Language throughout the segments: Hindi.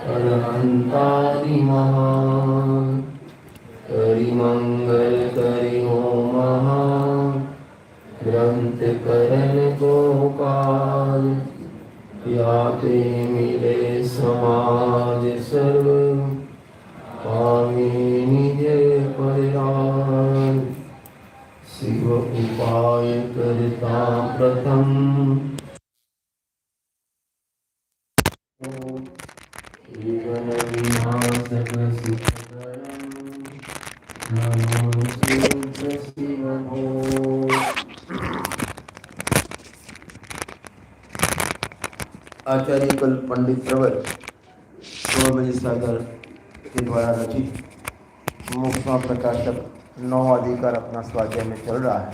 अरहंतादि महान करिमंगल करि हो महान ग्रंथ करन गोपाल याते मिले समाज सर्व पामी निज परिहार शिव उपाय करता प्रथम जीवन विनाशक सुखकरं नमो शुद्ध शिव भो। आचार्य कुल पंडित प्रवर गोविंद सागर के द्वारा रचित मुक्ता प्रकाशक 9 अधिकार अपना स्वाध्याय में चल रहा है।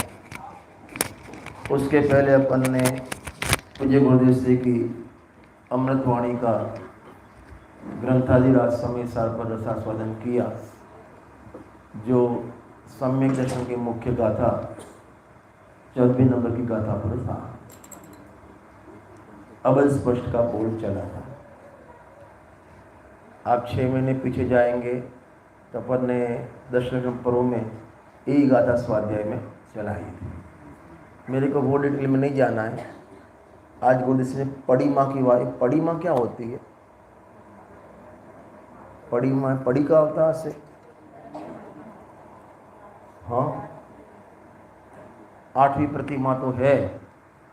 उसके पहले अपन ने पूज्य गुरुदेव श्री की अमृतवाणी का ग्रंथादिराज समय सार पर रसास्वादन किया, जो सम्यक दर्शन की मुख्य गाथा 14वें नंबर की गाथा पर था। अबल स्पष्ट का बोल चला था। आप 6 महीने पीछे जाएंगे तो अपन ने दर्शन पर्व में यही गाथा स्वाध्याय में चलाई थी। मेरे को वो डिटेल में नहीं जाना है। आज गुरुदेव ने पड़ी माँ की वाणी, पड़ी माँ क्या होती है? पड़ी माँ, पड़ी का होता से हाँ 8वीं प्रतिमा तो है।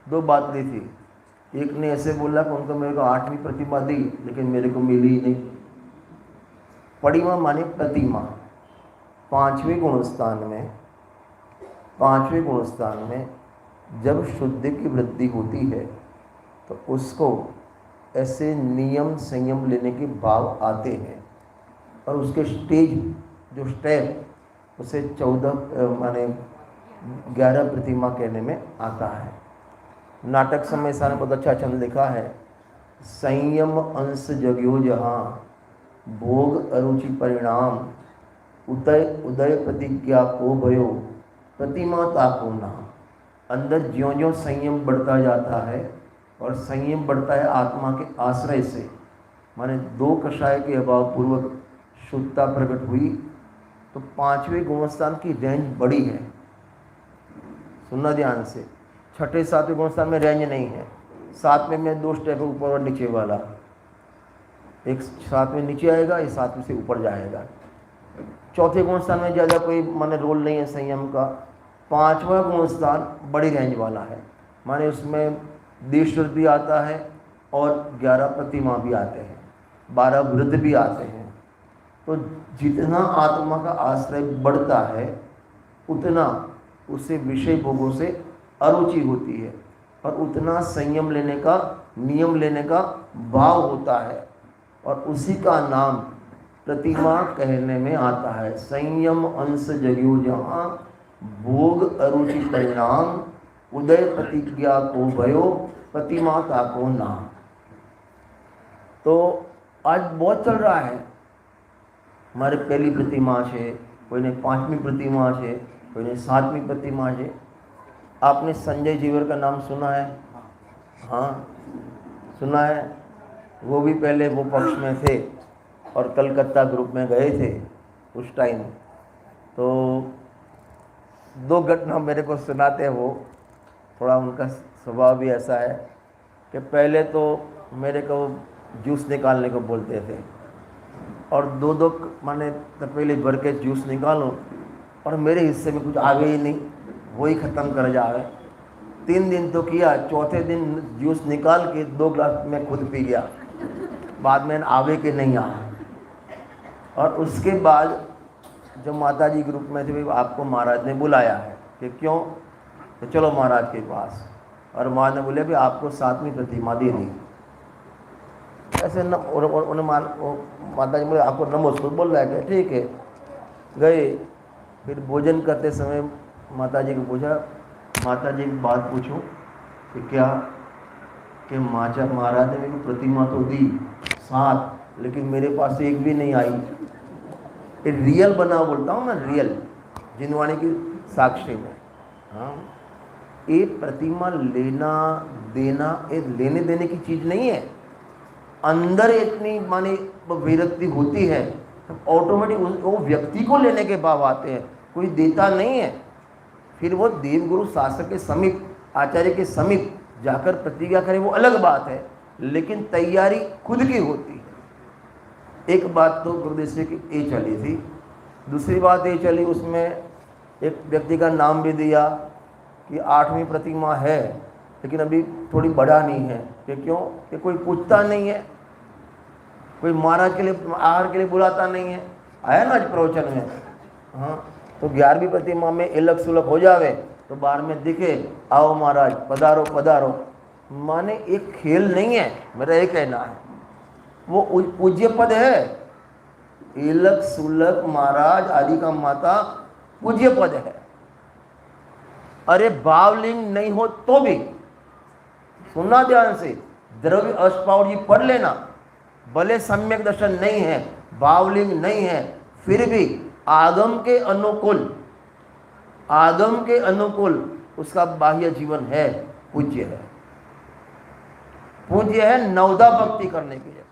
2 बात दी थी। एक ने ऐसे बोला कि उनको मेरे को 8वीं प्रतिमा दी लेकिन मेरे को मिली ही नहीं। पड़िमा माने प्रतिमा। 5वें गुणस्थान में जब शुद्ध की वृद्धि होती है तो उसको ऐसे नियम संयम लेने के भाव आते हैं और उसके स्टेप उसे 14 माने 11 प्रतिमा कहने में आता है। नाटक समय सार ने बहुत अच्छा छंद लिखा है। संयम अंश जग्यो जहाँ भोग अरुचि परिणाम उदय प्रतिज्ञा को भयो प्रतिमा ताको नाम। अंदर ज्यों ज्यों संयम बढ़ता जाता है और संयम बढ़ता है आत्मा के आश्रय से, माने 2 कषाय के अभाव पूर्वक शुद्धता प्रकट हुई तो 5वें गुणस्थान की रेंज बड़ी है। सुनना ध्यान से। 6ठे 7वें गुणस्थान में रेंज नहीं है। 7वें में 2 स्टेप ऊपर और नीचे वाला, एक 7वें नीचे आएगा, एक 7वें से ऊपर जाएगा। 4थे गुणस्थान में ज़्यादा कोई माने रोल नहीं है संयम का। 5वां गुणस्थान बड़ी रेंज वाला है, माने उसमें देश भी आता है और 11 प्रतिमा भी आते हैं, 12 वृद्ध भी आते हैं। तो जितना आत्मा का आश्रय बढ़ता है उतना उससे विषय भोगों से अरुचि होती है और उतना संयम लेने का, नियम लेने का भाव होता है और उसी का नाम प्रतिमा कहने में आता है। संयम अंश जग्यो जहाँ भोग अरुचि परिणाम उदय प्रतिज्ञा को भयो प्रतिमा का को नाम। तो आज बहुत चल रहा है। हमारे पहली प्रतिमा है, कोई ने 5वीं प्रतिमा है, कोई ने 7वीं प्रतिमा है। आपने संजय जीवर का नाम सुना है? हाँ सुना है। वो भी पहले वो पक्ष में थे और कलकत्ता ग्रुप में गए थे उस टाइम। तो 2 घटना मेरे को सुनाते हैं। वो थोड़ा उनका स्वभाव भी ऐसा है कि पहले तो मेरे को जूस निकालने को बोलते थे और 2 माने तपेले भर के जूस निकालो और मेरे हिस्से में कुछ आगे ही नहीं, वही ख़त्म कर जाए। 3 दिन तो किया, चौथे दिन जूस निकाल के 2 ग्लास में खुद पी गया, बाद में आवे के नहीं आया। और उसके बाद जब माता जी ग्रुप में थे, आपको महाराज ने बुलाया है कि क्यों, तो चलो महाराज के पास। और महाराज ने बोले भी आपको 7वीं प्रतिमा दे दी। ऐसे न उन्हें माता जी बोले आपको नमस्कार बोल रहा है, ठीक है। गए, फिर भोजन करते समय माता जी को पूछा, माता जी की बात पूछूं कि क्या, कि महाराज ने मेरे को प्रतिमा तो दी 7, लेकिन मेरे पास एक भी नहीं आई। ये रियल बना बोलता हूँ मैं, रियल जिनवाणी की साक्षी में। हाँ, ये प्रतिमा लेना देना, ये लेने देने की चीज़ नहीं है। अंदर इतनी माने विरक्ति होती है, तो ऑटोमेटिक वो व्यक्ति को लेने के भाव आते हैं, कोई देता नहीं है। फिर वो देवगुरु शास्त्र के समीप, आचार्य के समीप जाकर प्रतिज्ञा करे, वो अलग बात है, लेकिन तैयारी खुद की होती है। एक बात तो गुरुदेव से की ये चली थी, दूसरी बात ये चली, उसमें एक व्यक्ति का नाम भी दिया कि 8वीं प्रतिमा है, लेकिन अभी थोड़ी बढ़ा नहीं है। कि क्यों? कि कोई पूछता नहीं है, कोई महाराज के लिए आहार के लिए बुलाता नहीं है। आया ना आज प्रवचन में, हाँ, तो 11वीं प्रतिमा में इलक सुलक हो जावे तो बाहर में दिखे, आओ महाराज पधारो पधारो। माने एक खेल नहीं है, मेरा ये कहना है, वो पूज्य पद है। इलक सुलक महाराज आदि का माता पूज्य पद है। अरे भावलिंग नहीं हो तो भी सुनना ध्यान से, द्रव्य अष्टपावली पढ़ लेना, भले सम्यक दर्शन नहीं है, भावलिंग नहीं है, फिर भी आगम के अनुकूल, आगम के अनुकूल उसका बाह्य जीवन है, पूज्य है। पूज्य है नवदा भक्ति करने की जगह,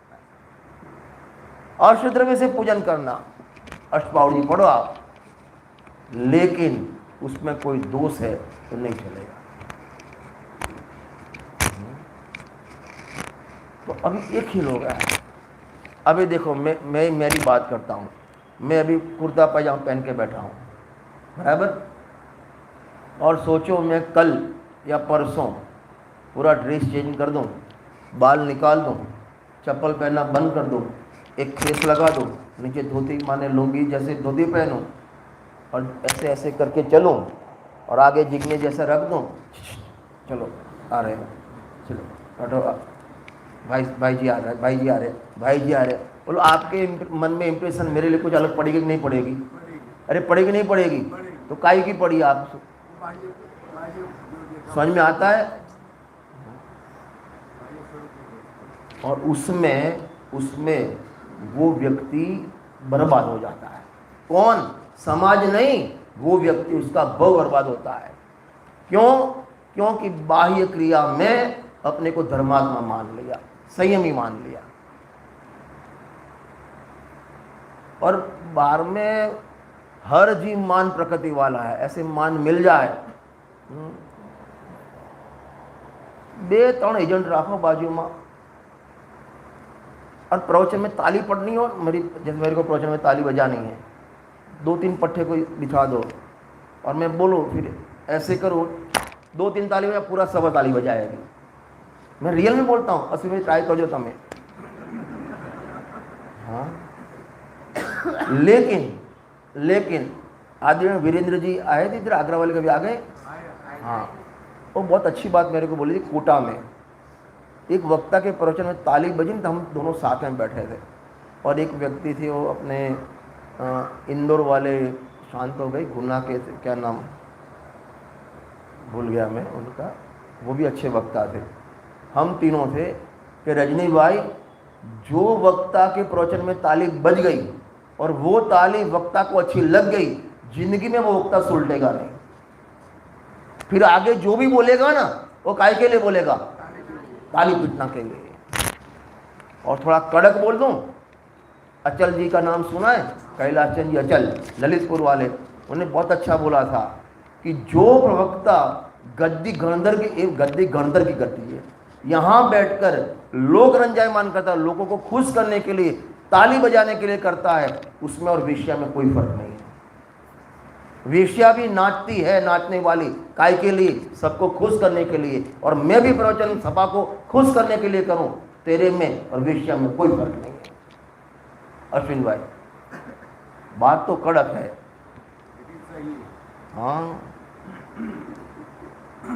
अष्टद्रव्य से पूजन करना, अष्टपावली पढ़ो आप, लेकिन उसमें कोई दोष है तो नहीं चलेगा। तो अभी एक ही लोग है। अभी देखो, मैं मेरी बात करता हूँ, मैं अभी कुर्ता पैजामा पहन के बैठा हूँ, बराबर, और सोचो मैं कल या परसों पूरा ड्रेस चेंज कर दूँ, बाल निकाल दूँ, चप्पल पहनना बंद कर दूँ, एक खेस लगा दूँ, नीचे धोती माने लुंगी जैसे धोती पहनूँ और ऐसे ऐसे करके चलूँ और आगे जिगने जैसा रख दूँ, चलो आ रहे हैं, चलो हटो, भाई जी आ रहे हैं, भाई जी आ रहे हैं, भाई जी आ रहे हैं। बोलो आपके मन में इम्प्रेशन मेरे लिए कुछ अलग पड़ेगी कि नहीं पड़ेगी? अरे पड़ेगी नहीं पड़ेगी? तो काहे की पड़ी? आप समझ में आता है? और उसमें वो व्यक्ति बर्बाद हो जाता है। कौन? समाज नहीं, वो व्यक्ति, उसका भव बर्बाद होता है। क्यों? क्योंकि बाह्य क्रिया में अपने को धर्मात्मा मान लिया, संयमी मान लिया, और बाहर में हर जीव मान प्रकृति वाला है, ऐसे मान मिल जाए, 2-3 एजेंट राखो बाजू में, और प्रवचन में ताली पढ़नी हो, जैसे मेरे को प्रवचन में ताली बजानी है, 2-3 पट्टे को बिछा दो और मैं बोलूँ, फिर ऐसे करो, 2-3 ताली बजा, पूरा सभा ताली बजाएगी। मैं रियल में बोलता हूँ, असली में ट्राई करजो तमें। हाँ, लेकिन आदरणीय वीरेंद्र जी आए थे इधर, आगरा वाले कभी आ गए? हाँ, वो बहुत अच्छी बात मेरे को बोली थी। कोटा में एक वक्ता के प्रवचन में ताली बजी, तो हम दोनों साथ में बैठे थे, और एक व्यक्ति थे, वो अपने इंदौर वाले, शांत हो गई, गुना के क्या नाम भूल गया मैं उनका, वो भी अच्छे वक्ता थे। हम तीनों थे कि रजनी भाई, जो वक्ता के प्रवचन में ताली बज गई और वो ताली वक्ता को अच्छी लग गई, जिंदगी में वो वक्ता सुलटेगा नहीं। फिर आगे जो भी बोलेगा ना, वो काय के लिए बोलेगा? ताली पीटना के लिए। और थोड़ा कड़क बोल दूं, अचल जी का नाम सुना है? कैलाश चंद जी अचल, ललितपुर वाले, उन्हें बहुत अच्छा बोला था कि जो प्रवक्ता गद्दी गणधर की गति है, यहाँ बैठकर लोक रंजायमान करता है, लोगों को खुश करने के लिए, ताली बजाने के लिए करता है, उसमें और वेश्या में कोई फर्क नहीं है। वेश्या भी नाचती है, नाचने वाली काय के लिए? सबको खुश करने के लिए। और मैं भी प्रवचन सभा को खुश करने के लिए करूं, तेरे में और वेश्या में कोई फर्क नहीं है। अश्विन भाई, बात तो कड़क है। हाँ,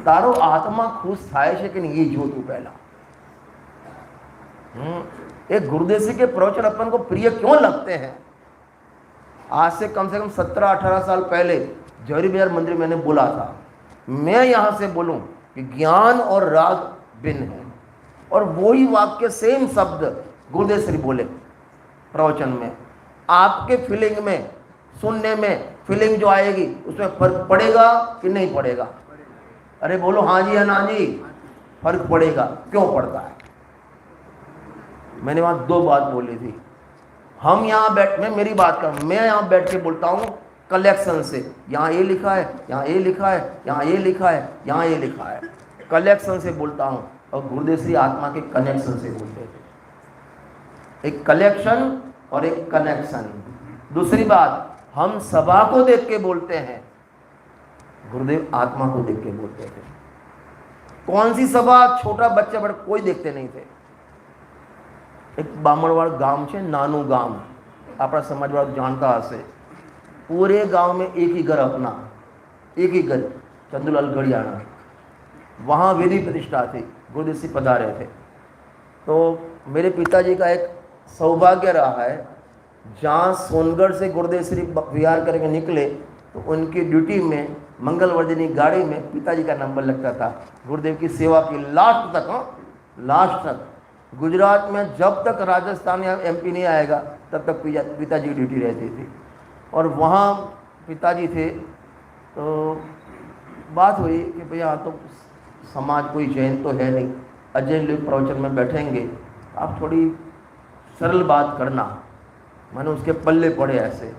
तारो आत्मा खुश थाय છે કે नहीं, ये जो तू पहला। एक गुरुदेव के प्रवचन अपन को प्रिय क्यों लगते हैं? आज से कम 17-18 साल पहले जौहरी बाजार मंदिर मैंने बोला था, मैं यहाँ से बोलूँ कि ज्ञान और राग भिन्न है, और वही वाक्य सेम शब्द गुरुदेव श्री बोले प्रवचन में। आपके फीलिंग में, सुनने में फीलिंग जो आएगी, उसमें फर्क पड़ेगा कि नहीं पड़ेगा? अरे बोलो हाँ जी या ना जी। फर्क पड़ेगा। क्यों पड़ता है? मैंने वहाँ 2 बात बोली थी। हम यहाँ बैठ, मैं मेरी बात कर, मैं यहाँ बैठ के बोलता हूँ कलेक्शन से, यहाँ ये लिखा है, यहाँ ये लिखा है, यहाँ ये लिखा है, यहाँ ये लिखा है, कलेक्शन से बोलता हूँ। और गुरुदेव श्री आत्मा के कनेक्शन से बोलते थे। एक कलेक्शन और एक कनेक्शन। दूसरी बात, हम सभा को देख के बोलते हैं, गुरुदेव आत्मा को देख के बोलते थे। कौन सी सभा, छोटा बच्चा बड़ा कोई देखते नहीं थे। एक बामणवाड़ गांव है, नानू गांव, अपना समाजवाड़ जानता हसे। पूरे गांव में एक ही घर अपना, एक ही घर, चंदूलाल गढ़ियाना। वहाँ वेदी प्रतिष्ठा थी, गुरुदेव श्री पधारे थे। तो मेरे पिताजी का एक सौभाग्य रहा है, जहाँ सोनगढ़ से गुरुदेव श्री विहार करके निकले तो उनकी ड्यूटी में मंगलवर्धिनी गाड़ी में पिताजी का नंबर लगता था। गुरुदेव की सेवा की लास्ट तक, लास्ट तक। गुजरात में जब तक राजस्थान या एमपी नहीं आएगा तब तक पिताजी की ड्यूटी रहती थी। और वहाँ पिताजी थे, तो बात हुई कि भैया तो समाज कोई जैन तो है नहीं, अजैन लोग प्रवचन में बैठेंगे, आप थोड़ी सरल बात करना। मैंने उसके पल्ले पड़े ऐसे।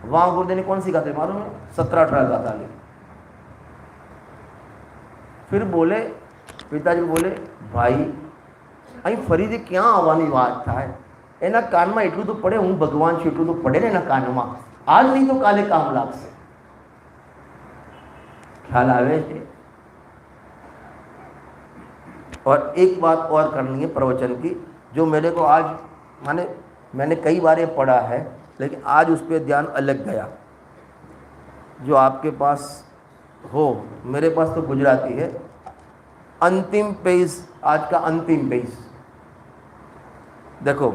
वहाँ गुरुदेव ने कौन सी गाते मालूम है? 17-18 गाता ले। फिर बोले, पिताजी बोले, भाई અહીં ફરીથી ક્યાં આવવાની વાત થાય? એના કાનમાં એટલું તો પડે, હું ભગવાન છું એટલું તો પડે ને એના કાનમાં, આજ નહીં તો કાલે કામ લાગશે। ખ્યાલ આવે છે? और एक बात और करनी है प्रवचन की, जो मेरे को आज मैंने कई बार ये पढ़ा है, लेकिन आज उस पर ध्यान अलग गया। जो आपके पास हो, मेरे पास तो गुजराती है। अंतिम पेज, आज का अंतिम पेज देखो।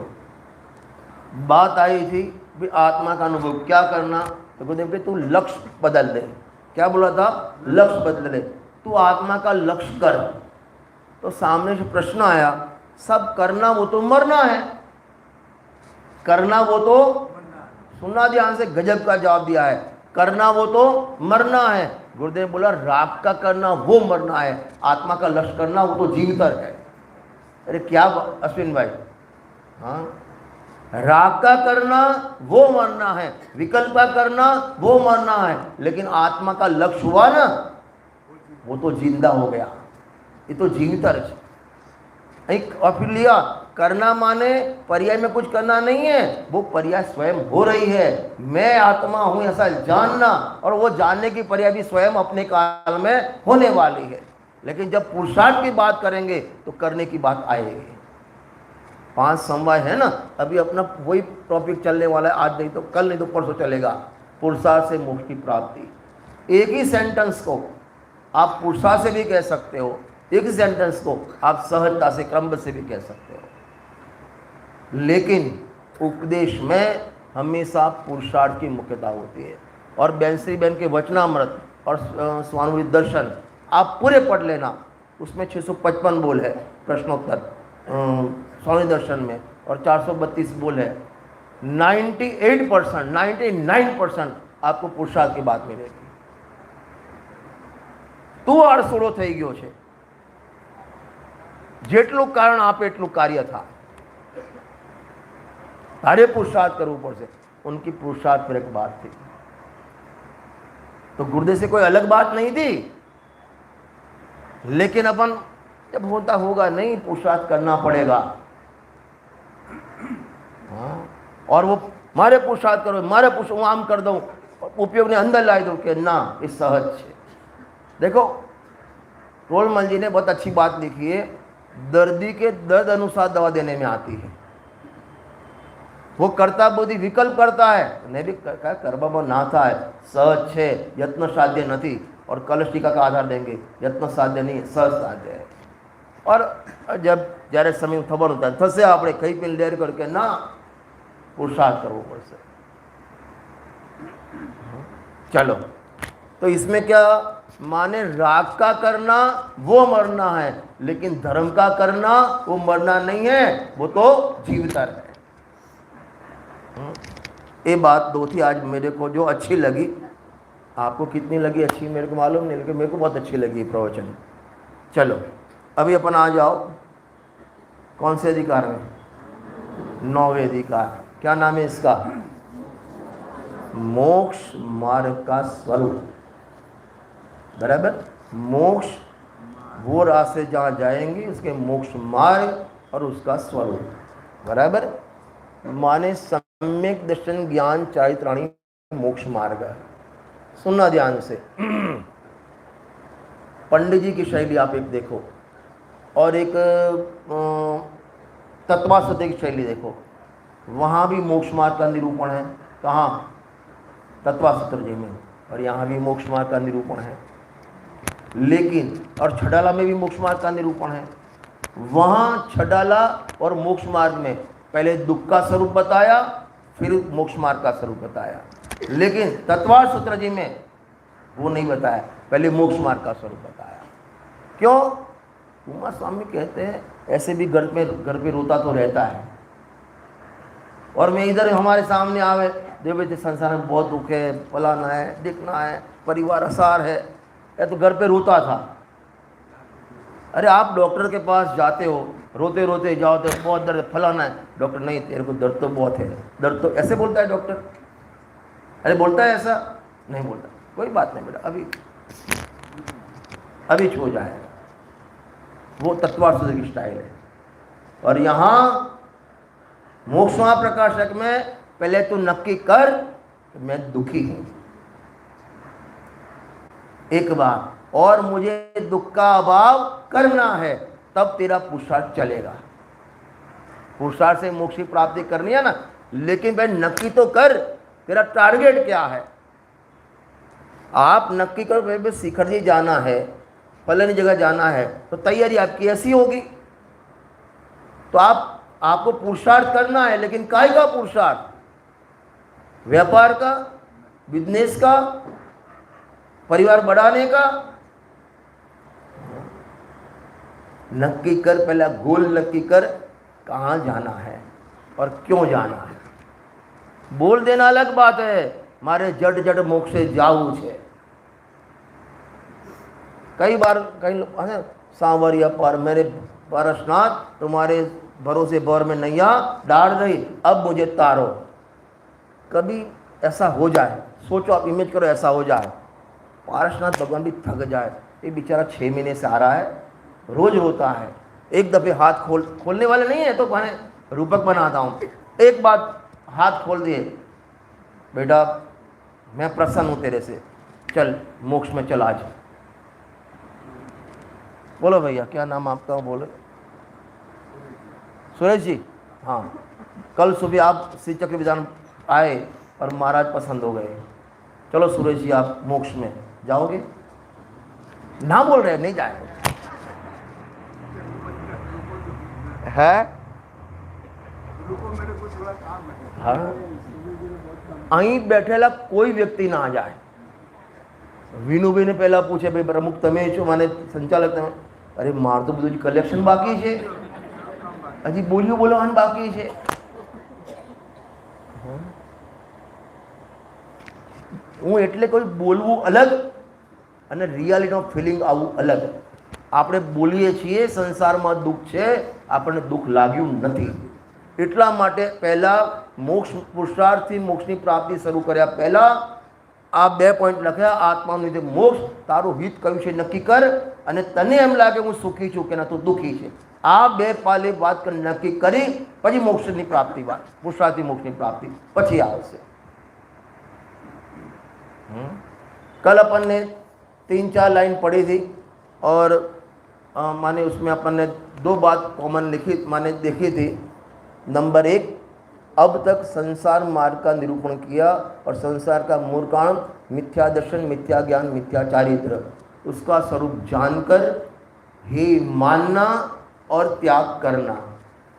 बात आई थी भी आत्मा का अनुभव क्या करना, तो गुरुदेव के तू लक्ष्य बदल दे। क्या बोला था? लक्ष्य बदल दे, तू आत्मा का लक्ष्य कर। तो सामने से प्रश्न आया, सब करना वो तो मरना है, करना वो तो, सुनना ध्यान से, गजब का जवाब दिया है, करना वो तो मरना है। गुरुदेव बोला राग का करना वो मरना है, आत्मा का लक्ष्य करना वो तो जीवितर है। अरे क्या अश्विन भाई, हाँ, राग का करना वो मरना है, विकल्प का करना वो मरना है, लेकिन आत्मा का लक्ष्य हुआ ना, वो तो जिंदा हो गया, ये तो जीवितर है। और फिर लिया, करना माने पर्याय में कुछ करना नहीं है, वो पर्याय स्वयं हो रही है। मैं आत्मा हूं ऐसा जानना, और वो जानने की पर्याय भी स्वयं अपने काल में होने वाली है। लेकिन जब पुरुषार्थ की बात करेंगे तो करने की बात आएगी। 5 समवाय है ना, अभी अपना वही टॉपिक चलने वाला है, आज नहीं तो कल, नहीं तो परसों चलेगा। पुरुषार्थ से मोक्ष की प्राप्ति, एक ही सेंटेंस को आप पुरुषार्थ से भी कह सकते हो, एक ही सेंटेंस को आप सहजता से, क्रम से भी कह सकते हो। लेकिन उपदेश में हमेशा पुरुषार्थ की मुख्यता होती है। और बेंसरी बहन के वचनामृत और स्वानुभूति दर्शन आप पूरे पढ़ लेना, उसमें 655 बोल है प्रश्नोत्तर स्वामी दर्शन में, और 432 बोल है। 98%, 99% आपको पुरुषार्थ की बात मिलेगी। તું આળસુડો થઈ ગયો છે, જેટલું કારણ આપે એટલું કાર્ય થાય, તારે પુરુષાર્થ કરવું પડશે। उनकी पुरुषार्थ पर एक बात थी, तो गुरुदेव से कोई अलग बात नहीं थी, लेकिन अपन जब होता होगा नहीं, पुरुषार्थ करना पड़ेगा। हाँ, और वो मारे पुरुषार्थ करो, मारे पुरुष હું આમ कर दूं, उपयोग ने अंदर लाई दूं कि ना, ये सहज है। देखो रोलमल जी ने बहुत अच्छी बात लिखी है, दर्दी के दर्द अनुसार दवा देने में आती है। वो करता बुद्धि विकल्प करता है, ने भी કરવામાં ના થાય, સહજ છે, यत्न साध्य નથી। और कलश टीका का आधार देंगे, यत्न साध्य नहीं, सहज साध्य है। और जब જ્યારે समय खबर होता है थसे આપણે કઈ પણ લેર करके ना, पुरुषार्थ करવો પડશે। चलो, तो इसमें क्या माने, राग का करना वो मरना है, लेकिन धर्म का करना वो मरना नहीं है, वो तो जीवितर है। ये बात 2 थी आज मेरे को जो अच्छी लगी। आपको कितनी लगी अच्छी मेरे को मालूम नहीं, लेकिन मेरे को बहुत अच्छी लगी प्रवचन। चलो अभी अपन आ जाओ कौन से अधिकार में, नौवें अधिकार। क्या नाम है इसका? मोक्ष मार्ग का स्वरूप। बराबर, मोक्ष वो रास्ते जहाँ जाएंगे उसके मोक्ष मार्ग और उसका स्वरूप। बराबर, माने सम्यक दर्शन ज्ञान चारित्राणी मोक्ष मार्ग है। सुनना ध्यान से। पंडित जी की शैली आप एक देखो और एक तत्वासत्य की शैली देखो, वहाँ भी मोक्ष मार्ग का निरूपण है। कहाँ? तत्वासत्र जी में। और यहाँ भी मोक्ष मार्ग का निरूपण है। लेकिन और छडाला में भी मोक्ष मार्ग का निरूपण है। वहाँ छडाला और मोक्ष मार्ग में पहले दुख का स्वरूप बताया, फिर मोक्ष मार्ग का स्वरूप बताया। लेकिन तत्वार सूत्र जी में वो नहीं बताया, पहले मोक्ष मार्ग का स्वरूप बताया। क्यों? उमा स्वामी कहते हैं ऐसे भी घर पे रोता तो रहता है, और मैं इधर हमारे सामने आवे देवे संसार में बहुत दुख है, फलाना है, दिखना है, परिवार असार है, या तो घर पे रोता था। अरे आप डॉक्टर के पास जाते हो, रोते रोते जाओ तो बहुत दर्द, फलाना है, डॉक्टर नहीं तेरे को दर्द तो बहुत है, दर्द तो, ऐसे बोलता है डॉक्टर? अरे बोलता है ऐसा? नहीं बोलता। कोई बात नहीं बेटा, अभी छो जाएगा। वो तत्वार्थ की स्टाइल है। और यहाँ मोक्ष महाप्रकाशक में पहले तो नक्की कर कि मैं दुखी हूं, एक बार, और मुझे दुख का अभाव करना है, तब तेरा पुरुषार्थ चलेगा। पुरुषार्थ से मोक्ष की प्राप्ति करनी है ना, लेकिन भाई नक्की तो कर, तेरा टारगेट क्या है। आप नक्की करो भाई शिखर जी जाना है, फलानी जगह जाना है, तो तैयारी आपकी ऐसी होगी। तो आपको पुरुषार्थ करना है, लेकिन काय का पुरुषार्थ? व्यापार का, बिजनेस का, परिवार बढ़ाने का? नक्की कर, पहला गोल नक्की कर, कहाँ जाना है और क्यों जाना है। बोल देना अलग बात है, मारे जट जट मोक्षे जाऊ छे। कई बार कई लोग सांवरिया पर मेरे पारसनाथ तुम्हारे भरोसे भर में नैया डाल रही, अब मुझे तारो। कभी ऐसा हो जाए, सोचो आप, इमेज करो ऐसा हो जाए, पारसनाथ भगवान भी थक जाए, ये बेचारा 6 महीने से आ रहा है, रोज रोता है, एक दफे हाथ खोलने वाले नहीं है तो मैंने रूपक बनाता हूँ, एक बात हाथ खोल दिए, बेटा मैं प्रसन्न हूँ तेरे से, चल मोक्ष में चल आज। बोलो भैया क्या नाम आपका? बोलो। सुरेश जी, हाँ, कल सुबह आप श्री चक्र विधान आए और महाराज पसंद हो गए। चलो सुरेश जी आप मोक्ष में जाओगे? ना बोल रहे, नहीं जाएंगे है? हाँ, अहीं बैठेला कोई व्यक्ति ना आ जाए। विनुभाई ने पहला पूछे भाई प्रमुख तमे छो, माने संचालक तमे? अरे मार तो બધું કલેક્શન બાકી છે, હજી બોલ્યું બોલવાનું બાકી છે। હું એટલે કોઈ બોલવું અલગ અને રિયાલિટીનો ફિલિંગ આવું અલગ। આપણે બોલીએ છીએ સંસારમાં દુઃખ છે, આપણને દુઃખ લાગ્યું નથી, એટલા માટે પહેલા મોક્ષ પુરુષાર્થથી મોક્ષની પ્રાપ્તિ શરૂ કર્યા પહેલા આ 2 પોઈન્ટ લખ્યા, આત્માનું લીધે મોક્ષ, તારું હિત કયું છે નક્કી કર, અને તને એમ લાગે હું સુખી છું કે ના તું દુઃખી છે, આ 2 પાલે વાત કરી નક્કી કરી પછી મોક્ષની પ્રાપ્તિ વાત, પુરુષાર્થથી મોક્ષની પ્રાપ્તિ પછી આવશે। कल अपन ने 3-4 लाइन पढ़ी थी और माने उसमें अपन ने 2 बात कॉमन लिखी, माने देखी थी। नंबर 1, अब तक संसार मार्ग का निरूपण किया और संसार का मूल कारण मिथ्या दर्शन, मिथ्या ज्ञान, मिथ्या चारित्र, उसका स्वरूप जानकर ही मानना और त्याग करना,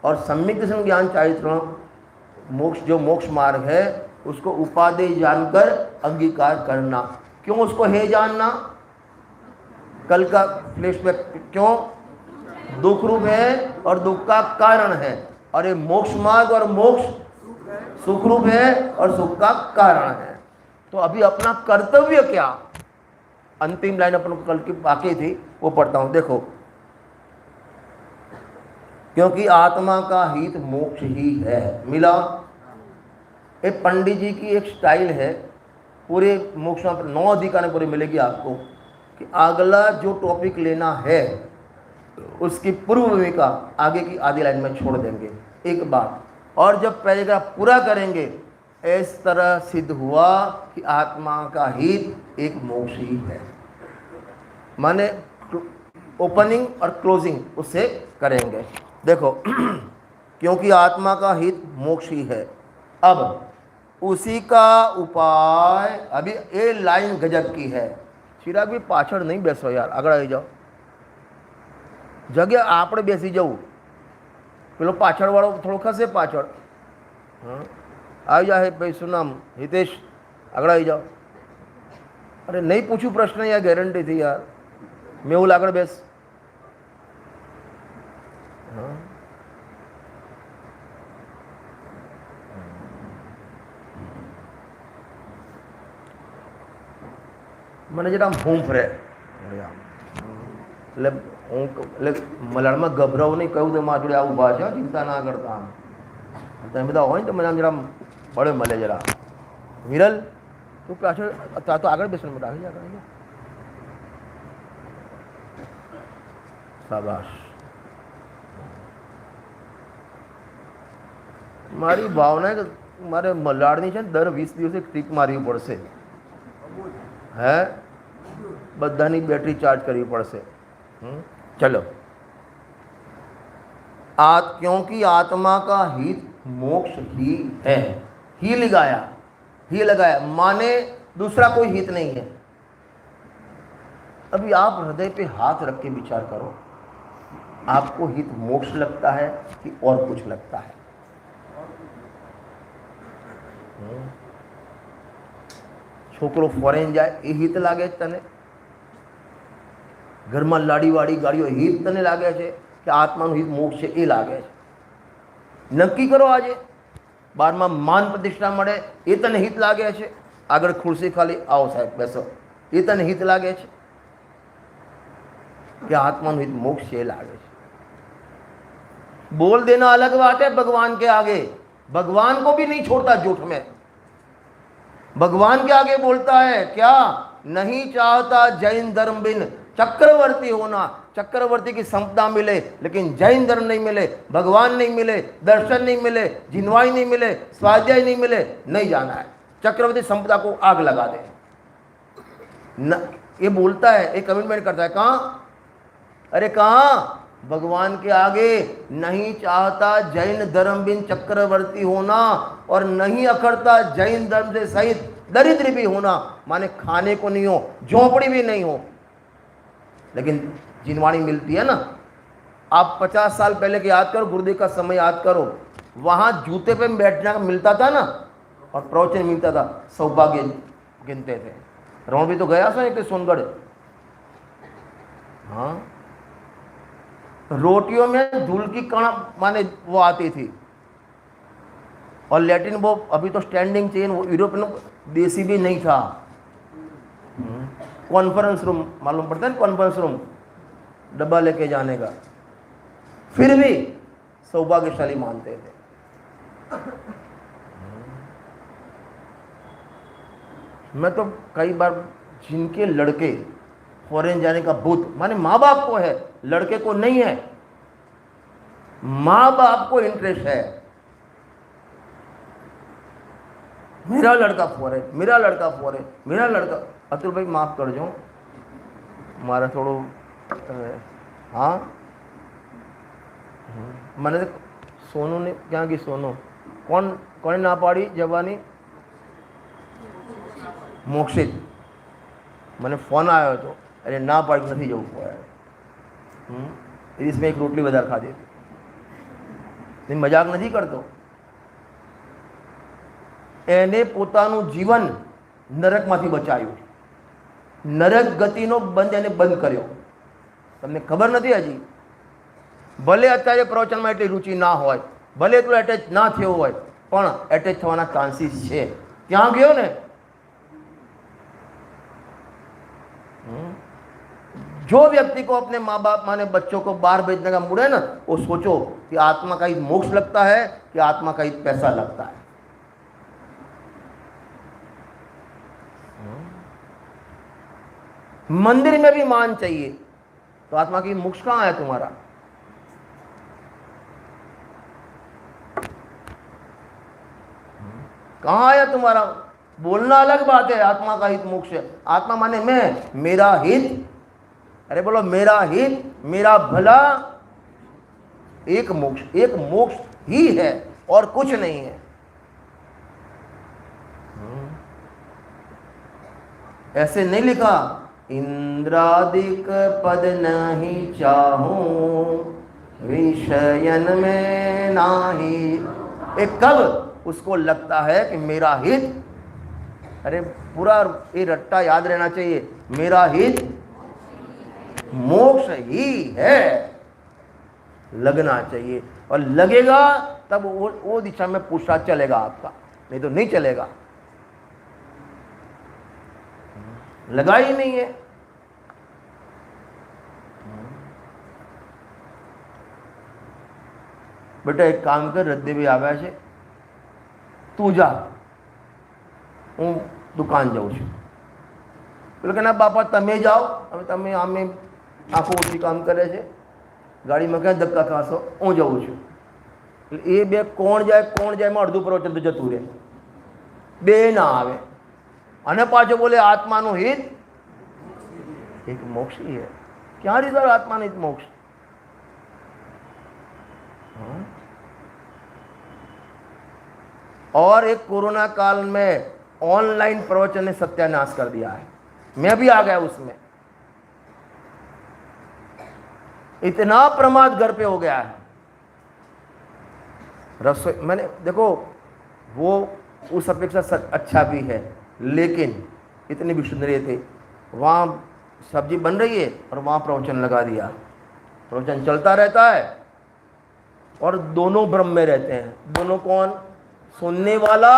और सम्यक दर्शन ज्ञान चारित्र मोक्ष, जो मोक्ष मार्ग है उसको उपादेय जानकर अंगीकार करना। क्यों उसको है जानना? कल का फ्लैशबैक, क्यों? दुख रूप है और दुख का कारण है, और ये मोक्ष मार्ग और मोक्ष सुख रूप है और सुख का कारण है। तो अभी अपना कर्तव्य क्या? अंतिम लाइन अपन कल की बाकी थी वो पढ़ता हूं, देखो। क्योंकि आत्मा का हित मोक्ष ही है। मिला? एक पंडित जी की एक स्टाइल है, पूरे मोक्ष में 9 अधिकार पूरी मिलेगी आपको, कि अगला जो टॉपिक लेना है उसकी पूर्व भूमिका आगे की आधी लाइन में छोड़ देंगे एक बात, और जब पैराग्राफ पूरा करेंगे इस तरह सिद्ध हुआ कि आत्मा का हित एक मोक्ष ही है। माने ओपनिंग और क्लोजिंग उससे करेंगे। देखो क्योंकि आत्मा का हित मोक्ष ही है। अब उसी का उपाय, अभी ये लाइन गजब की है। चिराग भी पाछड़ नहीं बेसो यार, आगे आई जाओ, जगह आपणे बेसी जવું, પેલો પાછળવાળો થોડો ખસે પાછળ। હા આવી જાય ભાઈ, શું નામ? હિતેશ, આગળ આવી જાઓ। અરે નહીં પૂછું પ્રશ્ન યાર, ગેરંટીથી યાર, મેહુલ આગળ બેસ। હા મને જરા હૂંફ ફરે એટલે હું એટલે મલાડમાં ગભરાવું નહીં, કહ્યું તો મારા જોડે આવું ઊભા છે, ચિંતા ના કરતા। આમ તમે બધા હોય ને તો મને આમ જરા બળે મળે જરા। વિરલ તું પાછળ તો આગળ બેસવાનું, મોટા આવી આગળ આવી। શાબાશ। મારી ભાવના કે મારે મલાડની છે ને દર 20 દિવસે ટ્રીપ મારવી પડશે। હે બધાની બેટરી ચાર્જ કરવી પડશે। चलो, क्योंकि आत्मा का हित मोक्ष ही है। ही लगाया माने दूसरा कोई हित नहीं है। अभी आप हृदय पे हाथ रख के विचार करो, आपको हित मोक्ष लगता है कि और कुछ लगता है? छोकरो फॉरेन जाए ए हित लागे तने? ઘરમાં લાડીવાળી ગાડીઓ હિત તને લાગે છે કે આત્માનું હિત મોક્ષ છે એ લાગે છે? નક્કી કરો આજે। 12માં માન પ્રતિષ્ઠા મળે એ તને હિત લાગે છે? આગળ ખુરશી ખાલી, આવો સાહેબ બેસો, એ તને હિત લાગે છે कि आत्माનું हित मोक्ष से लागे? बोल देना अलग बात है भगवान के आगे, भगवान को भी नहीं छोड़ता झूठ में। भगवान के आगे बोलता है क्या? नहीं चाहता जैन धर्म बिन चक्रवर्ती होना। चक्रवर्ती की संपदा मिले लेकिन जैन धर्म नहीं मिले, भगवान नहीं मिले, दर्शन नहीं मिले, जिनवाई नहीं मिले, स्वाध्याय नहीं मिले, नहीं जाना है। चक्रवर्ती संपदा को आग लगा दे न, ये बोलता है, एक कमिटमेंट करता है। कहाँ? अरे कहाँ? भगवान के आगे। नहीं चाहता जैन धर्म बिन चक्रवर्ती होना और नहीं अखड़ता जैन धर्म से सहित दरिद्र भी होना, माने खाने को नहीं हो, झोंपड़ी भी नहीं हो, लेकिन जिनवाणी मिलती है ना। आप 50 साल पहले के याद करो, गुरुदेव का समय याद करो, वहाँ जूते पे बैठने का मिलता था ना और प्रवचन मिलता था, सौभाग्य गिनते थे। रण भी तो गया था एक सोनगढ़। हाँ, रोटियों में धूल की कण माने वो आती थी, और लैट्रिन वो अभी तो स्टैंडिंग चाहिए, वो यूरोप में देसी भी नहीं था। कॉन्फ्रेंस रूम मालूम पड़ता है, कॉन्फ्रेंस रूम डब्बा लेके जाने का, फिर भी सौभाग्यशाली मानते थे। मैं तो कई बार जिनके लड़के फॉरेन जाने का भूत, माने माँ बाप को है, लड़के को नहीं है, माँ बाप को इंटरेस्ट है, मेरा लड़का फॉरेन, मेरा लड़का फॉरेन, मेरा लड़का। अतुल भाई माफ कर जो मारा थोड़ो। हाँ मैंने सोनू ने क्या की, सोनू कोने ना पाड़ी जवानी? मोक्षित, मैंने फोन आया तो अरे ना पाड़ी नहीं जવું પડે। इसमें एक रोटली વધારે ખાધી હતી, મજાક નથી કરતો। એને પોતાનું જીવન નરકમાંથી બચાવ્યું, નરક ગતિનો બંધ એને બંધ કર્યો। તમને ખબર નથી હજી? ભલે અત્યારે પ્રવચનમાં એટલી રુચિ ના હોય, ભલે એટલું એટેચ ના થયો હોય, પણ એટેચ થવાના ચાન્સીસ છે। ત્યાં ગયો ને जो व्यक्ति को अपने माँ बाप माने बच्चों को बाहर भेजने का मूड है ना, वो सोचो कि आत्मा का हित मोक्ष लगता है कि आत्मा का हित पैसा लगता है। मंदिर में भी मान चाहिए, तो आत्मा की मोक्ष कहां है तुम्हारा? कहां आया तुम्हारा? बोलना अलग बात है, आत्मा का हित मोक्ष है। आत्मा माने मैं, मेरा हित, अरे बोलो मेरा हित, मेरा भला, एक मोक्ष ही है और कुछ नहीं है। ऐसे नहीं लिखा इंद्रादिक पद नहीं चाहूं विषयन में नाही। एक कब उसको लगता है कि मेरा हित, अरे पूरा ये रट्टा याद रहना चाहिए, मेरा हित मोक्ष ही है, लगना चाहिए। और लगेगा तब वो दिशा में पुरुषार्थ चलेगा आपका, नहीं तो नहीं चलेगा। लगा ही नहीं है। बेटा एक काम कर, रद्दे भी आव्या છે, તું જા, હું દુકાન જાઉં છું। પેલો કે ના બાપા તમે જાઓ, હવે તમે આમે આંખો ઓછી કામ કરે છે, ગાડીમાં ક્યાં ધક્કા ખાશો, હું જાઉં છું। એ બે કોણ જાય એમાં અડધું પ્રવચન તો જતું રહે, બે ના આવે। અને પાછો બોલે આત્માનું હિત એક મોક્ષ ही है। क्या रिजल्ट आत्मा हित मोक्ष? और एक कोरोना काल में ऑनलाइन प्रवचन ने सत्यानाश कर दिया है। मैं भी आ गया उसमें। इतना प्रमाद घर पे हो गया है। रसोई मैंने देखो, वो उस अपेक्षा अच्छा भी है, लेकिन इतनी विशुद्ध नहीं थे। वहाँ सब्जी बन रही है और वहाँ प्रवचन लगा दिया, प्रवचन चलता रहता है और दोनों ब्रह्म में रहते हैं। दोनों कौन? सुनने वाला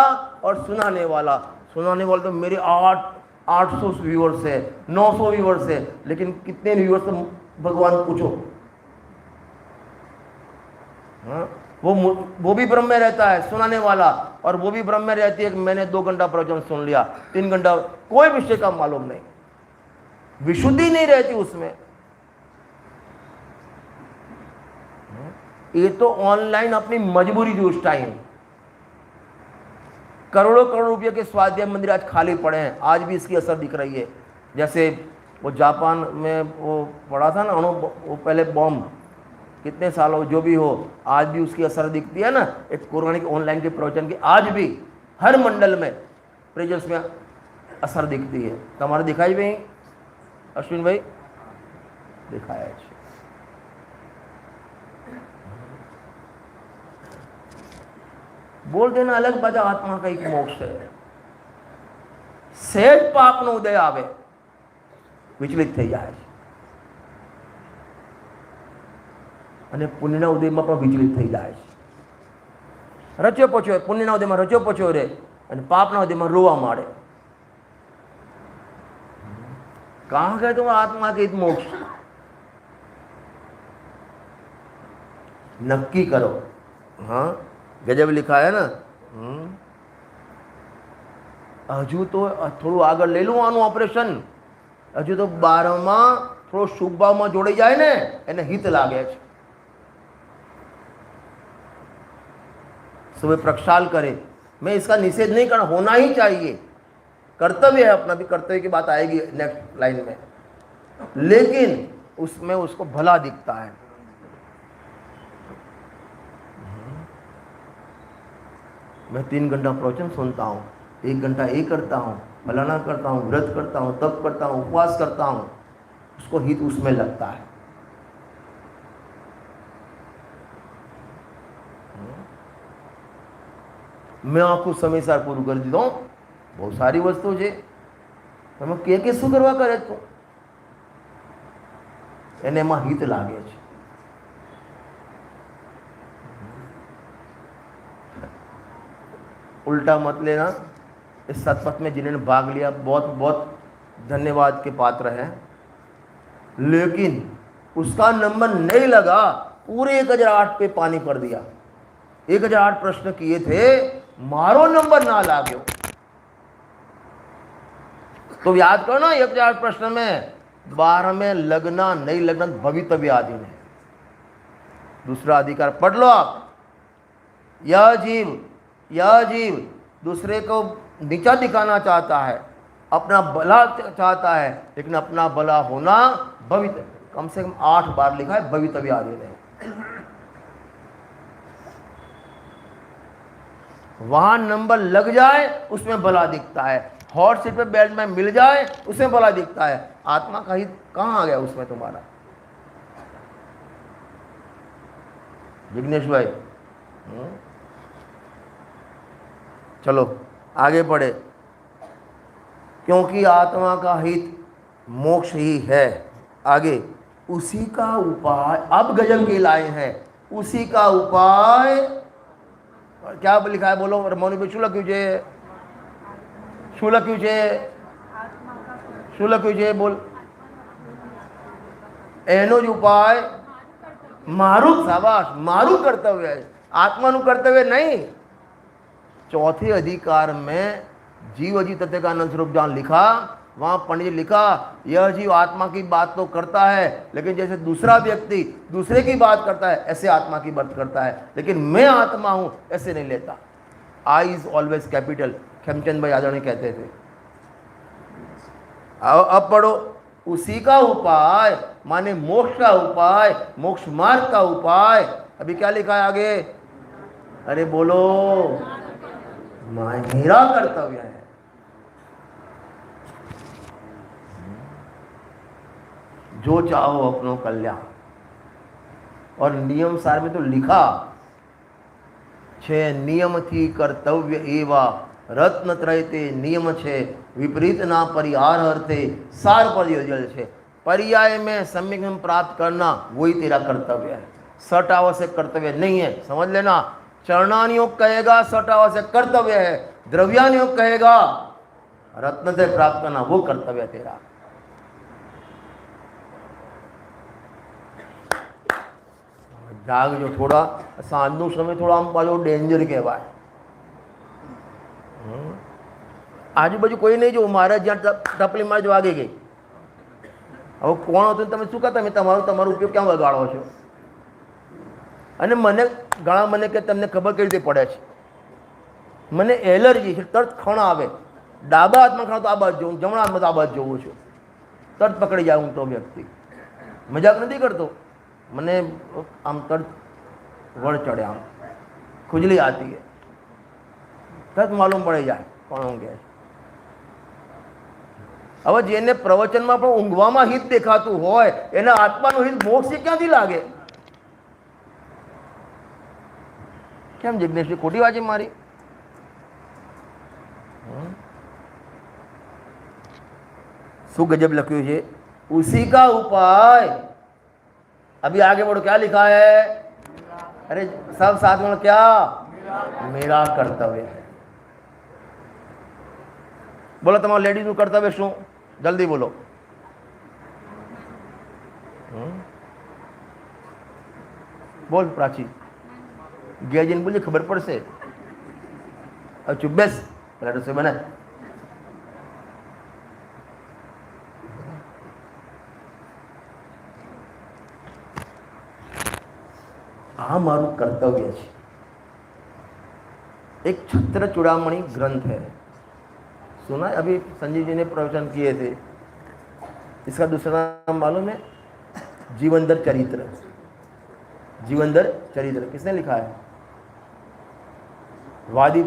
और सुनाने वाला। सुनाने वाला तो मेरे 800 व्यूअर्स है, 900 व्यूअर्स है, लेकिन कितने व्यूअर्स तो भगवान पूछो। हाँ, वो भी ब्रह्म में रहता है सुनाने वाला, और वो भी ब्रह्म में रहती है कि मैंने 2 घंटा प्रवचन सुन लिया, 3 घंटा, कोई विषय का मालूम नहीं, विशुद्धि नहीं रहती उसमें। ये तो ऑनलाइन अपनी मजबूरी थी उस टाइम। करोड़ों रुपए के स्वाध्याय मंदिर आज खाली पड़े हैं, आज भी इसकी असर दिख रही है। जैसे वो जापान में वो पड़ा था ना, वो पहले बॉम्ब, कितने सालों जो भी हो, आज भी उसकी असर दिखती है ना। एक कोरोना के ऑनलाइन के प्रवचन की आज भी हर मंडल में प्रेजेंस में असर दिखती है। तुम्हारे दिखाई भी अश्विन भाई दिखाया है। बोल देना अलग बात, आत्मा का एक मोक्ष है। सहज पाप नो उदय आवे, विचलित થઈ જાય અને પુણ્યના ઉદયમાં પણ વિચલિત થઈ જાય છે। રચ્યો પચ્યો પુણ્યના ઉદયમાં રચ્યો પચ્યો રે અને પાપના ઉદયમાં રોવા માંડે। कहाँ गए तुम आत्मा के मोक्ष? नक्की करो। हाँ, गजब लिखा है ना। हजू तो थोड़ू आगे ले लू आनु ऑपरेशन, हजू तो 12 थोड़ो शुभ भाव में जोड़ी जाए ने एने हित लागे छे। सुबह प्रक्षाल करे, मैं इसका निषेध नहीं करना, होना ही चाहिए, कर्तव्य है अपना भी, कर्तव्य की बात आएगी नेक्स्ट लाइन में, लेकिन उसमें उसको भला दिखता है। मैं 3 घंटा प्रवचन सुनता हूँ, 1 घंटा ये करता हूँ, फलाना करता हूँ, व्रत करता हूँ, तप करता हूँ, उपवास करता हूँ, उसको हित उसमें लगता है। मैं आपको समय सार पूરું કરી દીધો। બહુ સારી વસ્તુ છે, તમે કે શું કરવા કરે તું, એને એમાં હિત લાગે છે। उल्टा मत लेना। इस सतपथ में जिन्होंने भाग लिया बहुत बहुत धन्यवाद के पात्र हैं। लेकिन उसका नंबर नहीं लगा, पूरे 1008 पे पानी पड़ दिया। 1008 प्रश्न किए थे, मारो नंबर ना लागो। तो याद करो ना, 1008 प्रश्न में 12 में लगना नहीं लगना भवितव्य आदि है। दूसरा अधिकार पढ़ लो आप। यह जीव दूसरे को नीचा दिखाना चाहता है, अपना भला चाहता है, लेकिन अपना भला होना भवितव्य, कम से कम 8 बार लिखा है भवितव्य आदि ने। वहां नंबर लग जाए उसमें भला दिखता है, हॉट सीट पे बेल्ट में मिल जाए उसमें भला दिखता है। आत्मा का हित कहां आ गया उसमें तुम्हारा? जिग्नेश भाई, चलो आगे बढ़े। क्योंकि आत्मा का हित मोक्ष ही है। आगे, उसी का उपाय, अब गजब की लाइन है, उसी का उपाय क्या लिखा है बोलो? मौनी भाई, शुल्क क्यों छे बोल? एनो ज उपाय मारू, शाबाश, मारू कर्तव्य है, आत्मानु कर्तव्य नहीं। चौथे अधिकार में जीव अजीव तत्व का अनंत स्वरूप जहां लिखा, वहां पंडित लिखा, यह जीव आत्मा की बात तो करता है, लेकिन जैसे दूसरा व्यक्ति दूसरे की बात करता है, ऐसे आत्मा की बात करता है, लेकिन मैं आत्मा हूं ऐसे नहीं लेता। I is always capital, Khemchand भाई आदरणीय कहते थे। अब पढ़ो, उसी का उपाय माने मोक्ष का उपाय, मोक्ष मार्ग का उपाय। अभी क्या लिखा है आगे? अरे बोलो, मेरा कर्तव्य है। जो चाहो अपनो कल्याण। और नियम सार में तो लिखा, 6 नियम थी कर्तव्य एवा, रत्न त्रय ते नियम छे, विपरीत ना परिहार अर्थे, सार पर योजल छे। पर्याय में सम्यक प्राप्त करना वही तेरा कर्तव्य है, सट आवश्यक कर्तव्य नहीं है, समझ लेना। चरणानुयोग कहेगा सट आवश्यक कर्तव्य है, द्रव्यानुयोग कहेगा रत्न से प्राप्त करना वो कर्तव्य है तेरा। जागजो थोड़ा, सांजनो समय थोड़ा आम पाछो डेंजर कहेवाय। આજુબાજુ કોઈ નહીં, જો મારે જ્યાં ટપલી મારી જો વાગી ગઈ, હવે કોણ હતું તમે શું કહો? તમે તમારો ઉપયોગ ક્યાં વગાડો છો? અને મને કે તમને ખબર કઈ રીતે પડે છે? મને એલર્જી છે, તરત ખણ આવે, ડાબા હાથમાં ખાવ તો આ બાજુ જોઉં, જમણા હાથમાં તો આ બાજુ જોઉં છું, તરત પકડી જાય હું તો વ્યક્તિ, મજાક નથી કરતો। મને આમ તરત વળ ચડે, આમ खुजली आती है, તરત માલુમ પડી જાય કોણ ઊંઘે છે। હવે જેને પ્રવચનમાં પણ ઊંઘવામાં હિત દેખાતું હોય, એના આત્માનું હિત મોક્ષ ક્યાંથી લાગે? કેમ જિગ્નેશજી, ખોટી વાત છે મારી? શું गजब लख्યું છે? उसी का उपाय। अभी आगे बढ़ो, क्या लिखा है? अरे सब साथ में क्या? मेरा कर्तव्य है। बोलो तुम्हारा लेडीज નું કર્તવ્ય શું? જલ્દી બોલો। બોલ પ્રાચી, ગેજન બોલી ખબર પડશે। अब चुप बेस, पहले रसोई बना। आ मारू कर्तव्य है। एक छत्र चूड़ामणि ग्रंथ है, सुना है? अभी संजीव जी ने प्रवचन किए थे। इसका दूसरा नाम मालूम है? जीवनदर चरित्र। जीवनदर चरित्र किसने लिखा है? वादीप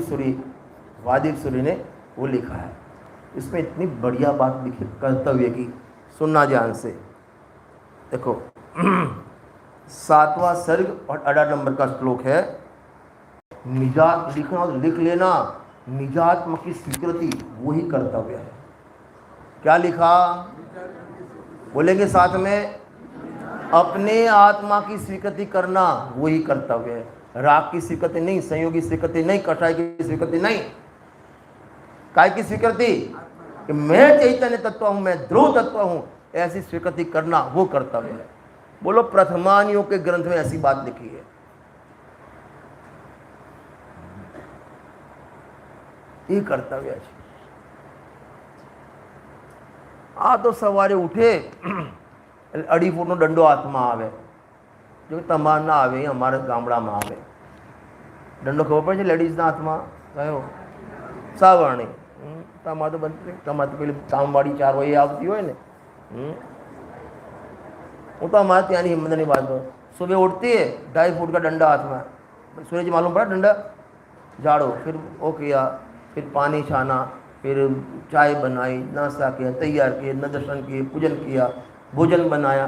सूरी ने वो लिखा है। इसमें इतनी बढ़िया बात लिखी कर्तव्य की, सुनना ध्यान से। देखो 7वां सर्ग और 18 नंबर का श्लोक है। निजात लिखना, लिख लेना, निजात्म की स्वीकृति वही कर्तव्य है। क्या लिखा? बोलेंगे साथ में, अपने आत्मा की स्वीकृति करना वही कर्तव्य है। राग की स्वीकृति नहीं, संयोग की स्वीकृति नहीं, कषाय की स्वीकृति नहीं। काय की स्वीकृति? कि मैं चैतन्य तत्व हूं, मैं ध्रुव तत्व हूं, ऐसी स्वीकृति करना वो कर्तव्य है। बोलो प्रथमानियों के ग्रंथ में ऐसी बात लिखी है। ये कर्तव्य है। आ तो सवारे उठे अड़ी फूटनो दंडो हाथમાં આવે, જો તમાર ના આવે, અમારા ગામડામાં આવે દંડો ખબર પડે છે લેડીઝના હાથમાં કયો સાવરણી, તમારે તો બનતી, તમારે તો પેલી કામવાળી 4 વાગે આવતી હોય ને, હું तो हमारे ત્યાં ની હિંમતની बात करूँ, सुबह उठती है 2.5 फुट का डंडा हाथ में, सूरज मालूम पड़ा डंडा झाड़ो, फिर वो किया, फिर पानी छाना, फिर चाय बनाई, नाश्ता किया, तैयार किए, दर्शन किए, पूजन किया, भोजन बनाया,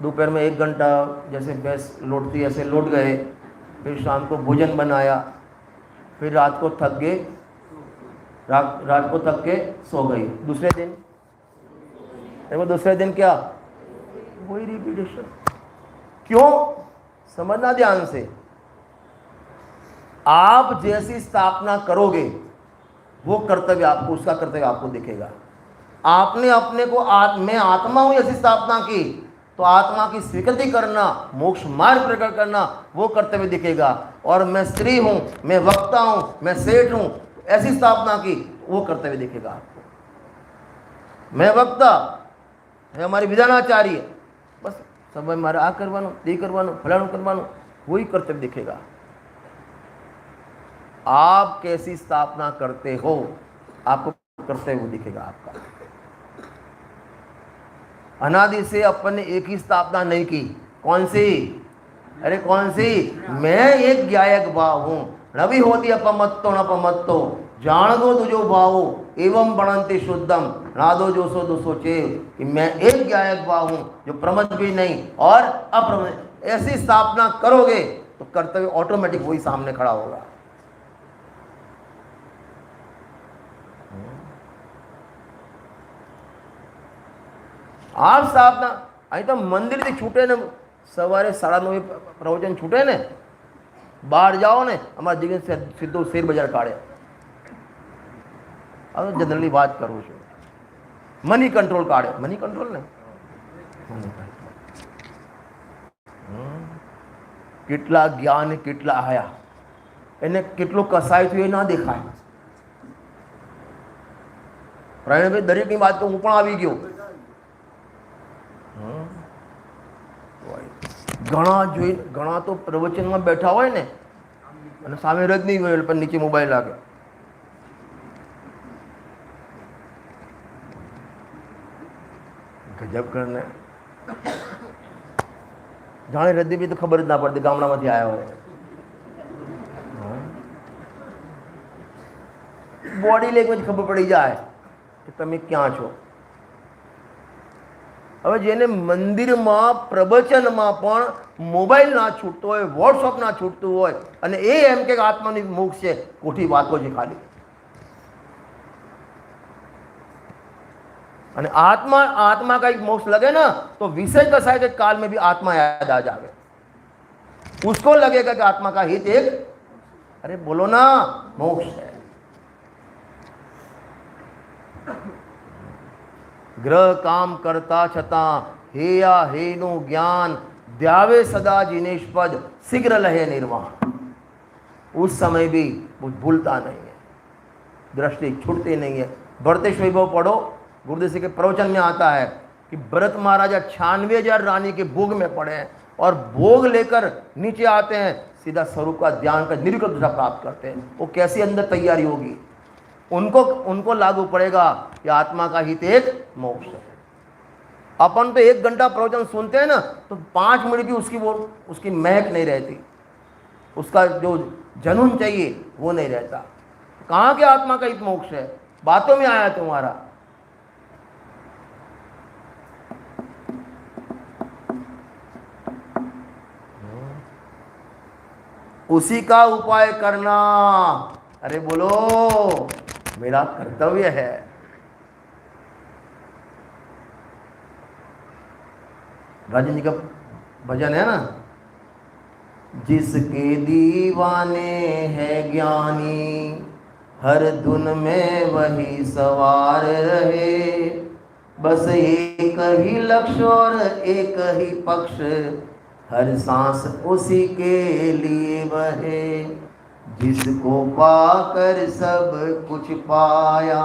दोपहर में 1 घंटा जैसे भैंस लौटती ऐसे लौट गए, फिर शाम को भोजन बनाया, फिर रात को थक गए, रात को थक के सो गई। दूसरे दिन दूसरे दिन क्या वही रिपीटेशन। क्यों? समझना ध्यान से, आप जैसी स्थापना करोगे वो कर्तव्य आपको, उसका कर्तव्य आपको दिखेगा। आपने अपने को मैं आत्मा हूं ऐसी स्थापना की तो आत्मा की स्वीकृति करना, मोक्ष मार्ग प्रकट करना वो कर्तव्य दिखेगा। और मैं स्त्री हूं, मैं वक्ता हूं, मैं सेठ हूं, ऐसी स्थापना की वो कर्तव्य दिखेगा आपको। मैं वक्ता है, हमारी विधानाचार्य, बस सब मारे आ करवानो, ते करवानो, फलाणु करवानो, वही कर्तव्य दिखेगा। आप कैसी स्थापना करते हो आपको कर्तव्य वो दिखेगा आपका। अनादि से अपन ने एक ही स्थापना नहीं की। कौन सी? अरे कौन सी? मैं एक ज्ञायक भाव हूं, नवी होती अपमत्तो नपमत्तो, जान दो तुझो भावो एवं बनंति शुद्धम, नादो जो सो दो सोचे, कि मैं एक ज्ञायक भाव हूं जो प्रमद भी नहीं और अप्रमद। ऐसी स्थापना करोगे तो कर्तव्य ऑटोमेटिक वही सामने खड़ा होगा। आप स्थापना અહીં તો મંદિરથી છૂટે ને સવારે 9:30 પ્રવચન છૂટે ને, બહાર જાઓ ને, અમારા જીવન સીધો શેર બજાર કાઢે। હવે જનરલી વાત કરું છું, મની કંટ્રોલ કાઢે, મની કંટ્રોલ ને, કેટલા જ્ઞાન કેટલા આયા, એને કેટલો કસાય થયો એ ના દેખાય। પ્રવીણભાઈ દરેકની વાત તો હું પણ આવી ગયો। ઘણા તો પ્રવચનમાં બેઠા હોય ને અને સામે રજ નહીં હોય પણ નીચે મોબાઈલ લાગે। ગજબ કરને, જાણે રજની બી તો ખબર જ ના પડતી ગામડામાંથી આવ્યા હોય। બોડી લેંગ્વેજ ખબર પડી જાય કે તમે ક્યાં છો। હવે જેને મંદિરમાં પ્રવચનમાં પણ મોબાઈલ ના છૂટતો હોય, વોટ્સઅપ ના છૂટતું હોય અને એ એમ કે આત્માની મોક્ષ છે, ખોટી વાતો છે ખાલી। અને आत्मा का एक मोक्ष लगे ना तो विषय कसा है कि काल में भी आत्मा याद आ जावे, उसको लगेगा कि आत्मा का हित एक, अरे बोलो ना, मोक्ष है। ग्रह काम करता छता हेया हेनु ज्ञान द्यावे सदा जिनेशपद शीघ्र लहे निर्वाण। उस समय भी वो भूलता नहीं है, दृष्टि छूटती नहीं है। भरतेश वैभव पढ़ो, गुरुदेव जी के प्रवचन में आता है कि भरत महाराजा 96,000 रानी के भोग में पड़े हैं और भोग लेकर नीचे आते हैं, सीधा स्वरूप का ध्यान का निर्विकल्प दशा प्राप्त करते हैं। वो कैसी अंदर तैयारी होगी, उनको लागू पड़ेगा कि आत्मा का हित एक मोक्ष है। अपन तो 1 घंटा प्रवचन सुनते हैं ना तो 5 मिनट भी उसकी महक नहीं रहती, उसका जो जनून चाहिए वो नहीं रहता। कहाँ के आत्मा का हित मोक्ष है, बातों में आया तुम्हारा। उसी का उपाय करना, अरे बोलो, मेरा कर्तव्य है। राजन जी का भजन है ना, जिसके दीवाने है ज्ञानी हर धुन में वही सवार रहे, बस एक ही लक्ष्य और एक ही पक्ष, हर सांस उसी के लिए बहे, जिसको पाकर सब कुछ पाया,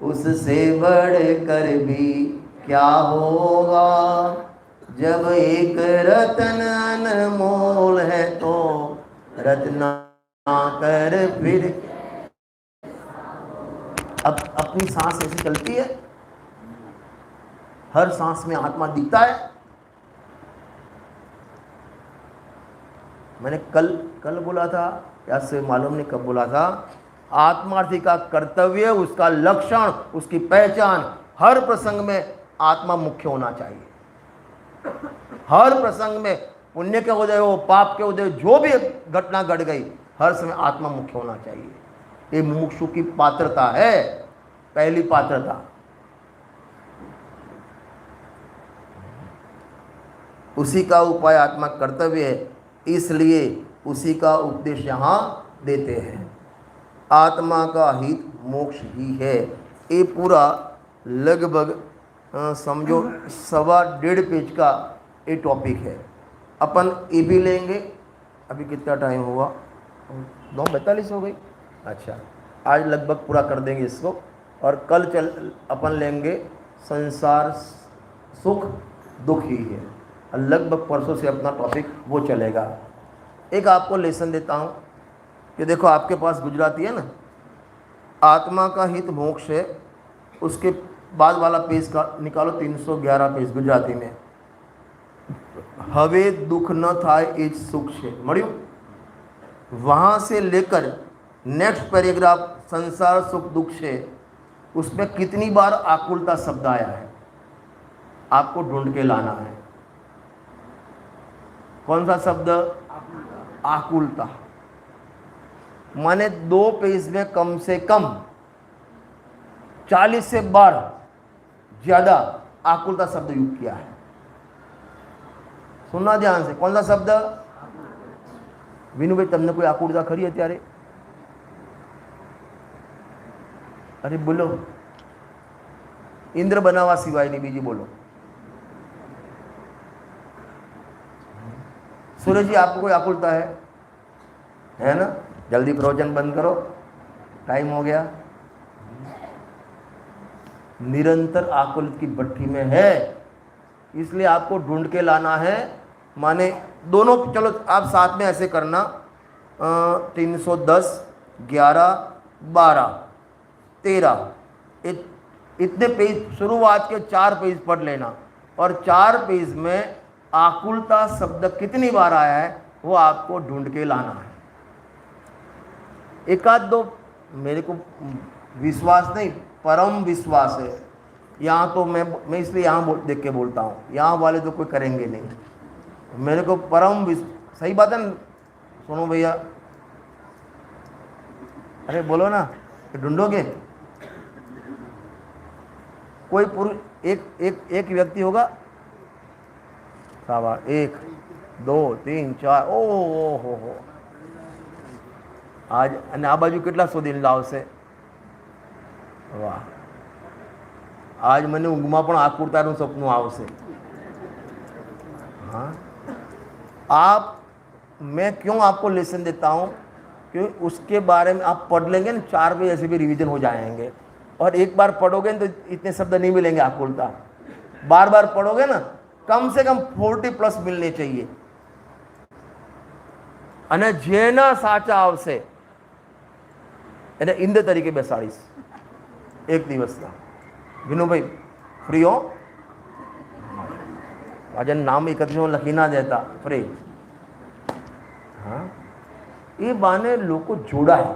उससे बढ़कर भी क्या होगा। जब एक रतन अनमोल है तो रत्ना कर फिर। अब अपनी सांस ऐसे चलती है, हर सांस में आत्मा दिखता है। मैंने कल बोला था या से मालूम नहीं कब बोला था, आत्मार्थी का कर्तव्य, उसका लक्षण, उसकी पहचान, हर प्रसंग में आत्मा मुख्य होना चाहिए। हर प्रसंग में पुण्य के उदय हो, पाप के उदय, जो भी घटना घट गई, हर समय आत्मा मुख्य होना चाहिए। ये मुमुक्षु की पात्रता है, पहली पात्रता। उसी का उपाय आत्मा कर्तव्य है, इसलिए उसी का उपदेश यहाँ देते हैं। आत्मा का हित मोक्ष ही है। ये पूरा लगभग समझो 1.25 पेज का ये टॉपिक है। अपन ये भी लेंगे। अभी कितना टाइम हुआ? 9:42 हो गई। अच्छा, आज लगभग पूरा कर देंगे इसको, और कल अपन लेंगे संसार सुख दुख ही है। लगभग परसों से अपना टॉपिक वो चलेगा। एक आपको लेसन देता हूँ कि देखो, आपके पास गुजराती है ना, आत्मा का हित मोक्ष है, उसके बाद वाला पेज का निकालो, 311 पेज गुजराती में। हवे दुख न थाय एज सुख है मळ्યું। वहाँ से लेकर नेक्स्ट पैराग्राफ संसार सुख दुख है, उसमें कितनी बार आकुलता शब्द आया है, आपको ढूंढ के लाना है। कौन सा शब्द? आकुलता। माने 2 पेज में कम से कम 40 से बार ज्यादा आकुलता शब्द यूज किया है। सुनना ध्यान से, कौन सा शब्द? विनु भाई, तमने कोई आकुलता खरी है त्यारे? अरे बोलो, इंद्र बनावा सिवाय नहीं, बीजी बोलो। सूरज जी, आपको कोई आकुलता है ना? जल्दी प्रवचन बंद करो, टाइम हो गया। निरंतर आकुलित की भट्टी में है, इसलिए आपको ढूंढ के लाना है। माने दोनों, चलो आप साथ में ऐसे करना, 310, 11, 12, 13, इतने पेज, शुरुआत के 4 पेज पढ़ लेना, और 4 पेज में आकुलता शब्द कितनी बार आया है वो आपको ढूंढ के लाना है। एक आध दो, मेरे को विश्वास नहीं, परम विश्वास है। यहाँ तो मैं इसलिए यहाँ देख के बोलता हूँ, यहाँ वाले तो कोई करेंगे नहीं। मेरे को परम सही बात है ना? सुनो भैया, अरे बोलो ना, ढूंढोगे? कोई पुरुष, एक व्यक्ति होगा, 1, 2, 3, 4, ओ हो। आज અને આ બાજુ કેટલા શોધીને લાવશે? વાહ, आज મને ઊંઘમાં પણ આકુરતાનું સપનું આવશે। हाँ, आप, मैं क्यों आपको लेसन देता हूँ कि उसके बारे में आप पढ़ लेंगे ना, 4 बजे ऐसे भी रिवीजन हो जाएंगे। और एक बार पढ़ोगे तो इतने शब्द नहीं मिलेंगे आकुलता। बार बार पढ़ोगे ना, कम से कम 40+ मिलने चाहिए। અને જેના સાચા આવશે એને ઇંદ તરીકે બેસાડીશ એક દિવસના। વિનુભાઈ ફ્રી હો? આજે નામ 31 લખી ના દેતા, ફ્રી। હા, એ બાને લોકો જોડાય,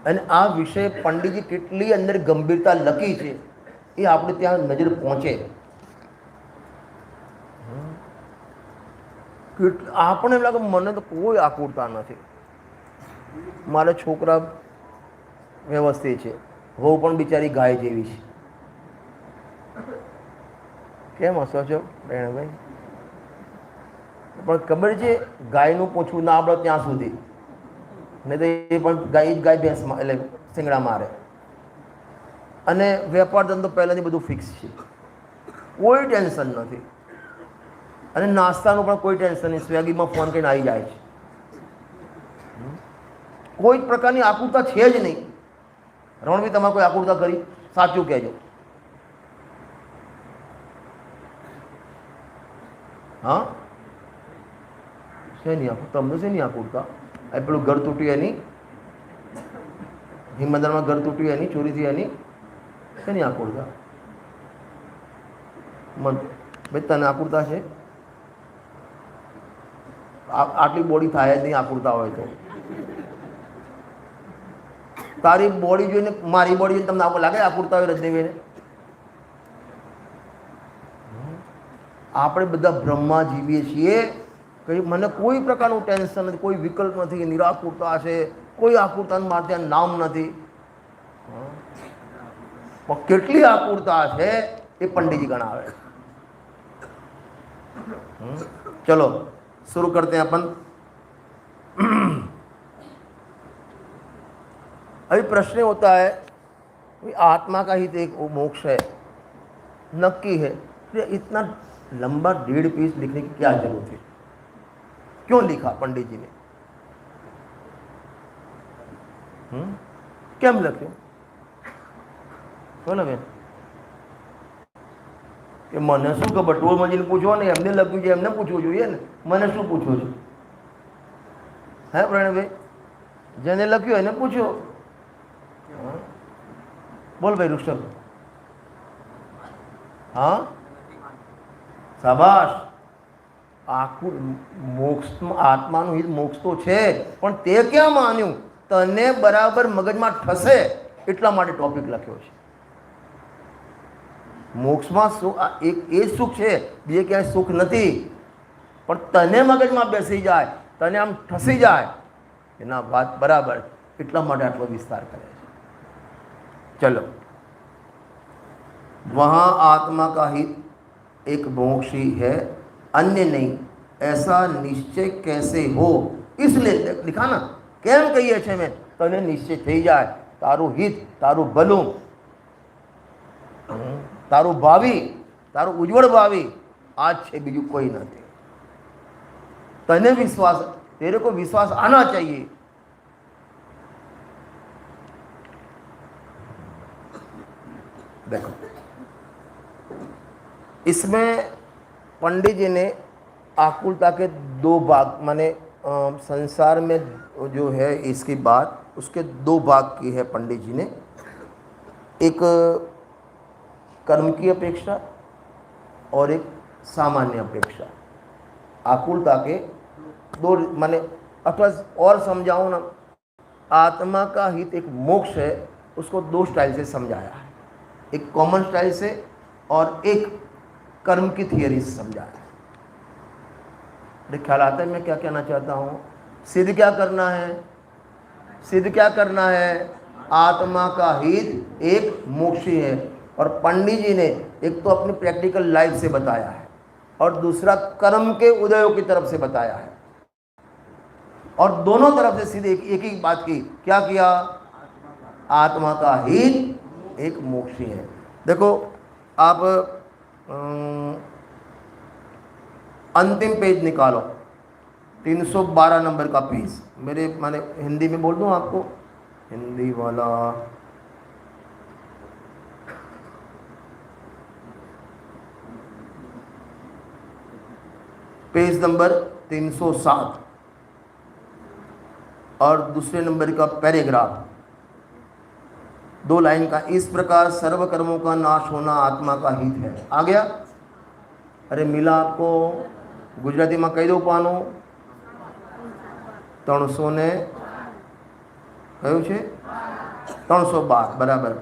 અને આ વિષય પંડિતજી કેટલી અંદર ગંભીરતા લખી છે એ આપણે ત્યાં નજર પહોંચે। આપણે એમ લાગે મને તો કોઈ આકુરતા નથી, મારા છોકરા વ્યવસ્થિત છે, વહુ પણ બિચારી ગાય જેવી છે। કેમ હસો છો બેણભાઈ? પણ ખબર છે, ગાયનું પૂછવું ના આપણે ત્યાં સુધી, નહીં તો એ પણ ગાય ભેંસમાં એટલે શિંગડા મારે। અને વેપાર ધંધો પહેલાંથી બધું ફિક્સ છે, કોઈ ટેન્શન નથી. અને નાસ્તાનું પણ કોઈ ટેન્શન નહીં, સ્વેગીમાં ફોન કરીને આવી જાય છે. કોઈ જ પ્રકારની આકુરતા છે જ નહીં. રમણભાઈ, તમારે કોઈ આકુરતા કરી? સાચું કહેજો. હા, શેની આકુરતા? તમને શેની આકુરતા? એ પેલું ઘર તૂટ્યું એની, હિમંદરમાં ઘર તૂટ્યું એની, ચોરી થઈ એની, શેની આકુરતા? ભાઈ તને આકુરતા છે? આટલી બોડી થાય જ નહીં આકુરતા હોય તો. તારી બોડી જોઈને, મારી બોડી જોઈને તમને આવું લાગે આકુરતા હોય રજનીભાઈને? આપણે બધા બ્રહ્મા જીવીએ છીએ. કે મને કોઈ પ્રકારનું ટેન્શન નથી, કોઈ વિકલ્પ નથી, નિરાકુરતા છે, કોઈ આકુરતાનું મારે ત્યાં નામ નથી. પણ કેટલી આકુરતા છે એ પંડિતજી ગણાવે. चलो शुरू करते हैं अपन. अभी प्रश्न होता है आत्मा का ही तो एक मोक्ष है, नक्की है, तो इतना लंबा 1.5 पेज लिखने की क्या जरूरत है? क्यों लिखा पंडित जी ने? કેમ લખ્યું? બોલો બેન. કે મને શું ખબર, ટોલ મજીને પૂછવો ને, એમને લખ્યું છે એમને પૂછવું જોઈએ ને, મને શું પૂછવું છે? હે પ્રણયભાઈ, જેને લખ્યું એને પૂછો. બોલ ભાઈ ઋષભ. હા, શાબાશ. આખું મોક્ષ, આત્માનું હિત મોક્ષ તો છે, પણ તે ક્યાં માન્યું? તને બરાબર મગજમાં ઠસે એટલા માટે ટોપિક લખ્યો છે. મોક્ષમાં સુખ એક એ સુખ છે, બીજે ક્યાંય સુખ નથી, પણ તને મગજમાં બેસી જાય, તને આમ ઠસી જાય, એના વાત બરાબર, એટલા માટે આટલો વિસ્તાર કરે છે. चलो, वहाँ आत्मा का हित एक मोक्ष ही है, अन्य नहीं, ऐसा निश्चय कैसे हो? इसलिए लिखा ना, કેમ કહીએ છે મેં, તને નિશ્ચય થઈ જાય, તારું હિત, તારું ભલું, તારું ભાવિ, તારું ઉજ્જવળ ભાવિ આ છે, બીજું કોઈ નથી. તને વિશ્વાસ, तेरे को विश्वास आना चाहिए. देखो, इसमें पंडित जी ने आकुलता के 2 भाग, माने संसार में जो है इसकी बात, उसके 2 भाग की है पंडित जी ने. एक कर्म की अपेक्षा और एक सामान्य अपेक्षा. आकुलता के 2, माने अथवा और समझाऊँ ना, आत्मा का हित एक मोक्ष है, उसको 2 स्टाइल से समझाया है. एक कॉमन स्टाइल से और एक कर्म की थियरी से समझाया है. ख्याल आता है मैं क्या कहना चाहता हूँ? सिद्ध क्या करना है? सिद्ध क्या करना है? आत्मा का हित एक मोक्ष है. और पंडित जी ने एक तो अपनी प्रैक्टिकल लाइफ से बताया है, और दूसरा कर्म के उदयों की तरफ से बताया है. और दोनों तरफ से सीधे एक ही बात की. क्या किया? आत्मा का हित एक मोक्ष है. देखो आप अंतिम पेज निकालो, 312 नंबर का पेज. मेरे माने हिंदी में बोल दूं आपको, हिंदी वाला पेज नंबर 307 और दूसरे नंबर का पैराग्राफ, 2 लाइन का. इस प्रकार सर्व कर्मों का नाश होना आत्मा का हित है. आ गया? अरे मिला आपको? गुजराती में कही दो पानो 300 કયું છે? 312 બરાબર.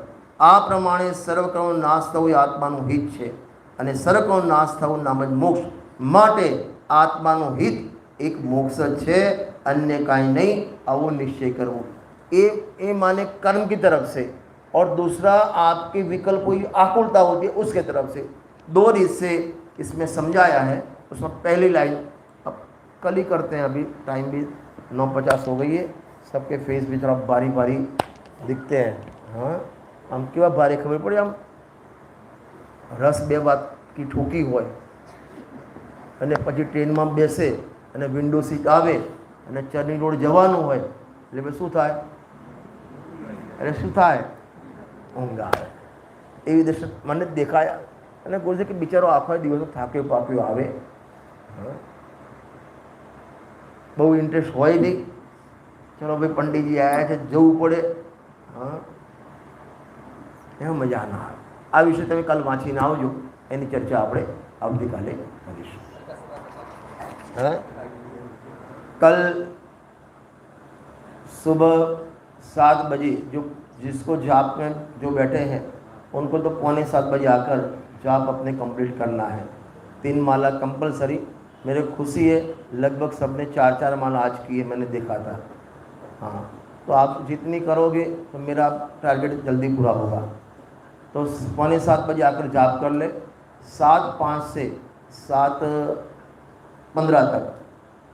આ પ્રમાણે સર્વ કર્મનો નાશ થવો એ આત્માનું હિત છે, અને સર્વ કર્મનો નાશ થવો નામ જ મોક્ષ. માટે આત્માનું हित एक मोक्ष है, अन्य काई नहीं. आवो निश्चय करवो. ये माने कर्म की तरफ से, और दूसरा आपके विकल्प की आकुलता होती है उसके तरफ से. 2 रीत से इसमें समझाया है. उसमें पहली लाइन अब कल ही करते हैं, अभी टाइम भी 9:50 हो गई है. सबके फेस भी थोड़ा बारी बारी दिखते हैं. हाँ, આમ કેવા ભારે ખબર પડે, આમ રસ બે વાતથી ઠોકી હોય અને પછી ટ્રેનમાં બેસે અને વિન્ડો સીટ આવે અને ચરની રોડ જવાનું હોય એટલે પછી શું થાય? એટલે શું થાય? ઊંઘ આવે. એવી દશા મને જ દેખાયા. અને બોલશે કે બિચારો આખો દિવસ થાક્યો પાક્યો આવે, બહુ ઇન્ટરેસ્ટ હોય નહીં, ચલો ભાઈ પંડિતજી આવ્યા છે જવું પડે, હા, એમાં મજા ના આવે. આ વિશે તમે કાલ વાંચીને આવજો, એની ચર્ચા આપણે આવતીકાલે કરીશું. हाँ? कल सुबह 7 बजे जो जिसको जाप में जो बैठे हैं उनको तो 6:45 बजे आकर जाप अपने कंप्लीट करना है. 3 माला कंपलसरी. मेरे खुशी है लगभग सबने 4-4 माला आज की है, मैंने देखा था. हाँ, तो आप जितनी करोगे तो मेरा टारगेट जल्दी पूरा होगा. तो 6:45 बजे आकर जाप कर ले. 7:05 से 7:15 तक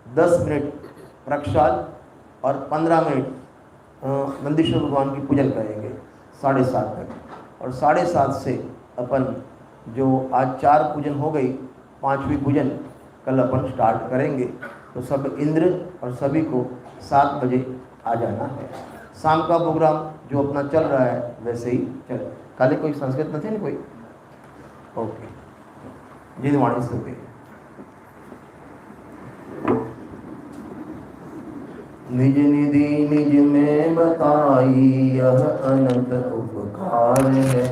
10 मिनट प्रक्षाल और 15 मिनट नंदीश्वर भगवान की पूजन करेंगे 7:30 तक. और 7:30 से अपन जो आज 4 पूजन हो गई, 5वीं पूजन कल अपन स्टार्ट करेंगे. तो सब इंद्र और सभी को 7 बजे आ जाना है. शाम का प्रोग्राम जो अपना चल रहा है वैसे ही चल. काले कोई संस्कृत नहीं कोई? ओके, जिनवाणी से निज निधि निज में बताई यह अनंत उपकार है.